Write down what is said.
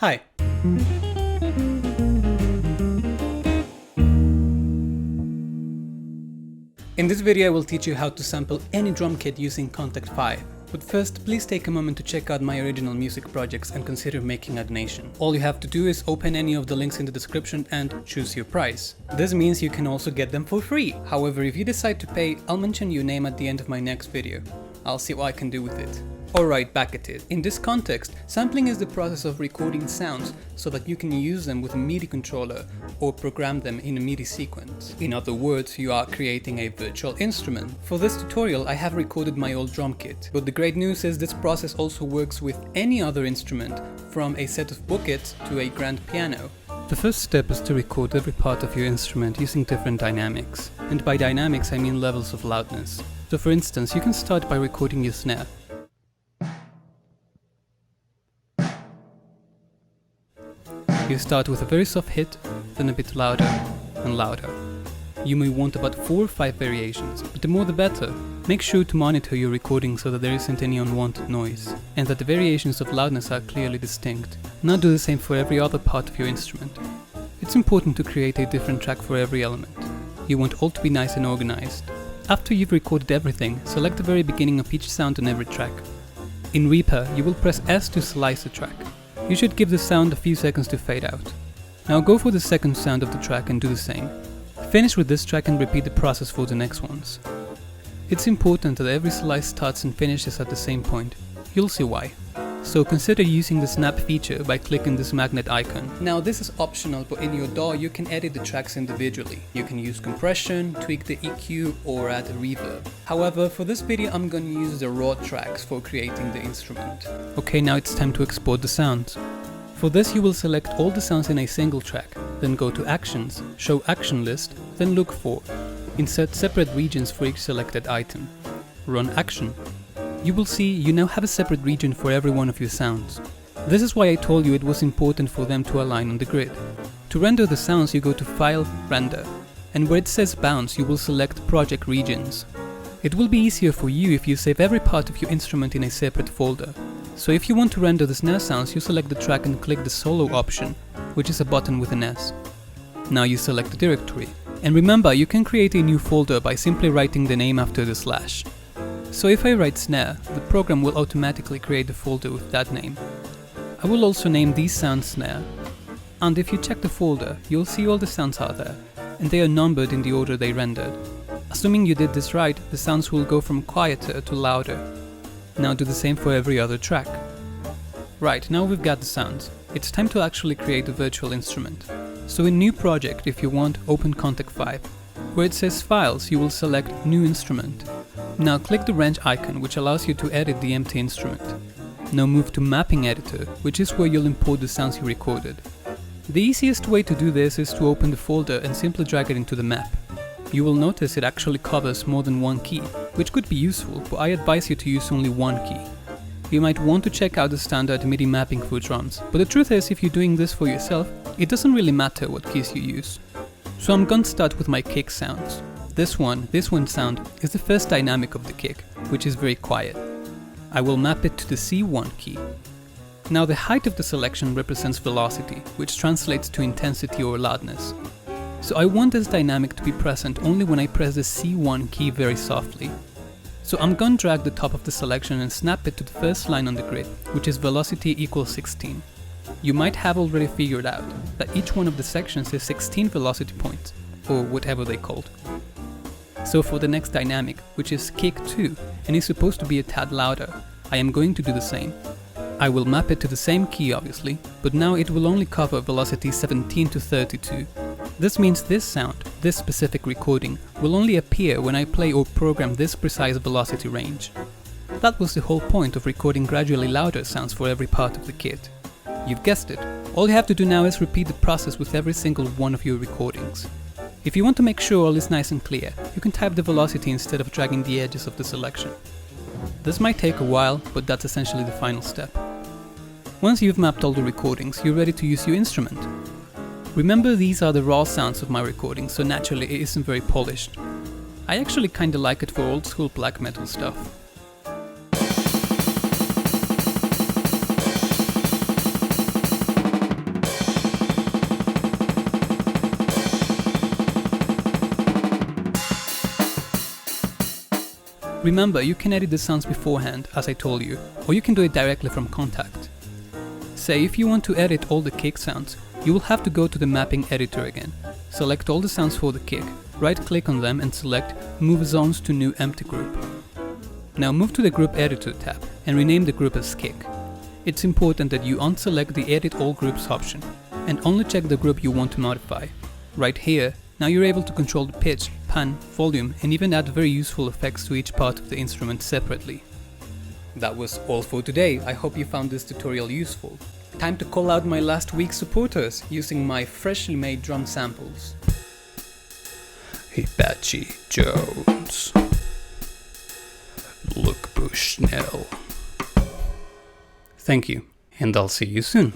Hi. In this video I will teach you how to sample any drum kit using Kontakt 5. But first, please take a moment to check out my original music projects and consider making a donation. All you have to do is open any of the links in the description and choose your price. This means you can also get them for free. However, if you decide to pay, I'll mention your name at the end of my next video. I'll see what I can do with it. Alright, back at it. In this context, sampling is the process of recording sounds so that you can use them with a MIDI controller or program them in a MIDI sequence. In other words, you are creating a virtual instrument. For this tutorial, I have recorded my old drum kit, but the great news is this process also works with any other instrument, from a set of buckets to a grand piano. The first step is to record every part of your instrument using different dynamics. And by dynamics I mean levels of loudness. So for instance, you can start by recording your snare. You start with a very soft hit, then a bit louder and louder. You may want about 4 or 5 variations, but the more the better. Make sure to monitor your recording so that there isn't any unwanted noise, and that the variations of loudness are clearly distinct. Now do the same for every other part of your instrument. It's important to create a different track for every element. You want all to be nice and organized. After you've recorded everything, select the very beginning of each sound on every track. In Reaper, you will press S to slice the track. You should give the sound a few seconds to fade out. Now go for the second sound of the track and do the same. Finish with this track and repeat the process for the next ones. It's important that every slice starts and finishes at the same point. You'll see why. So consider using the snap feature by clicking this magnet icon. Now this is optional, but in your DAW you can edit the tracks individually. You can use compression, tweak the EQ or add a reverb. However, for this video I'm gonna use the raw tracks for creating the instrument. Okay, now it's time to export the sounds. For this you will select all the sounds in a single track, then go to Actions, Show Action List, then Look for. Insert separate regions for each selected item. Run action. You will see you now have a separate region for every one of your sounds. This is why I told you it was important for them to align on the grid. To render the sounds you go to File, Render, and where it says Bounce you will select Project Regions. It will be easier for you if you save every part of your instrument in a separate folder. So if you want to render the snare sounds, you select the track and click the Solo option, which is a button with an S. Now you select the directory. And remember, you can create a new folder by simply writing the name after the slash. So if I write snare, the program will automatically create a folder with that name. I will also name these sounds snare. And if you check the folder, you'll see all the sounds are there, and they are numbered in the order they rendered. Assuming you did this right, the sounds will go from quieter to louder. Now do the same for every other track. Right, now we've got the sounds. It's time to actually create a virtual instrument. So in New Project, if you want, open Kontakt 5. Where it says Files, you will select New Instrument. Now click the wrench icon, which allows you to edit the empty instrument. Now move to Mapping Editor, which is where you'll import the sounds you recorded. The easiest way to do this is to open the folder and simply drag it into the map. You will notice it actually covers more than one key, which could be useful, but I advise you to use only one key. You might want to check out the standard MIDI mapping for drums, but the truth is, if you're doing this for yourself, it doesn't really matter what keys you use. So I'm going to start with my kick sounds. This one sound is the first dynamic of the kick, which is very quiet. I will map it to the C1 key. Now the height of the selection represents velocity, which translates to intensity or loudness. So I want this dynamic to be present only when I press the C1 key very softly. So I'm going to drag the top of the selection and snap it to the first line on the grid, which is velocity equals 16. You might have already figured out that each one of the sections is 16 velocity points, or whatever they're called. So for the next dynamic, which is kick 2, and is supposed to be a tad louder, I am going to do the same. I will map it to the same key obviously, but now it will only cover velocity 17 to 32. This means this sound, this specific recording, will only appear when I play or program this precise velocity range. That was the whole point of recording gradually louder sounds for every part of the kit. You've guessed it, all you have to do now is repeat the process with every single one of your recordings. If you want to make sure all is nice and clear, you can type the velocity instead of dragging the edges of the selection. This might take a while, but that's essentially the final step. Once you've mapped all the recordings, you're ready to use your instrument. Remember, these are the raw sounds of my recording, so naturally it isn't very polished. I actually kinda like it for old school black metal stuff. Remember, you can edit the sounds beforehand, as I told you, or you can do it directly from Kontakt. Say, if you want to edit all the kick sounds, you will have to go to the mapping editor again. Select all the sounds for the kick, right-click on them and select Move Zones to New Empty Group. Now move to the Group Editor tab and rename the group as Kick. It's important that you unselect the Edit All Groups option and only check the group you want to modify. Right here, now you're able to control the pitch, pan, volume, and even add very useful effects to each part of the instrument separately. That was all for today. I hope you found this tutorial useful. Time to call out my last week's supporters using my freshly made drum samples. Hibachi Jones, Luke Bushnell. Thank you, and I'll see you soon.